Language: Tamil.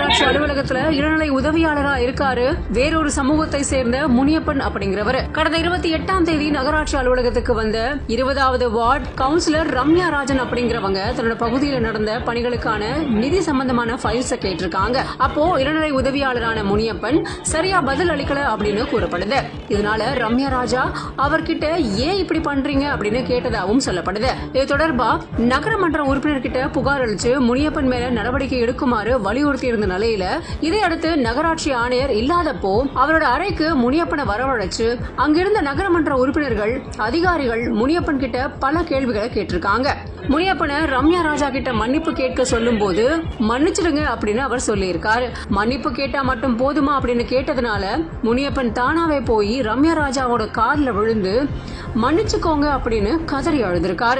நகராட்சி அலுவலகத்துல இளநிலை உதவியாளரா இருக்காரு வேறொரு சமூகத்தை சேர்ந்த முனியப்பன் அப்படிங்கிறவர். கடந்த 28ஆம் தேதி நகராட்சி அலுவலகத்துக்கு வந்த 20வது வார்டு கவுன்சிலர் ரம்யா ராஜன் அப்படிங்கிறவங்க தன்னோட பகுதியில் நடந்த பணிகளுக்கான நிதி சம்பந்தமான ஃபைல்ஸ கேட்டிருக்காங்க. அப்போ இளநிலை உதவியாளரான முனியப்பன் சரியா பதில் அளிக்கல அப்படின்னு கூறப்படுது. இதனால ரம்யா ராஜா அவர்கிட்ட ஏன் இப்படி பண்றீங்க அப்படின்னு கேட்டதாகவும் சொல்லப்படுது. இது தொடர்பா நகரமன்ற உறுப்பினர்கிட்ட புகார் அளிச்சு முனியப்பன் மேல நடவடிக்கை எடுக்குமாறு வலியுறுத்தி இருந்த நிலையில இதையடுத்து நகராட்சி ஆணையர் இல்லாதப்போ அவரோட அறைக்கு முனியப்பனை வரவழைச்சு அங்கிருந்த நகரமன்ற உறுப்பினர்கள் அதிகாரிகள் முனியப்பன் கிட்ட பல கேள்விகளை கேட்டிருக்காங்க. முனியப்பனை ரம்யா ராஜா கிட்ட மன்னிப்பு கேட்க சொல்லும் போது மன்னிச்சிடுங்க அப்படின்னு அவர் சொல்லியிருக்காரு. மன்னிப்பு கேட்டா மட்டும் போதுமா அப்படின்னு கேட்டதுனால முனியப்பன் தானாவே போய் ரம்யா ராஜாவோட காலில் விழுந்து மன்னிச்சுக்கோங்க அப்படின்னு கதறி அழுதிருக்காரு.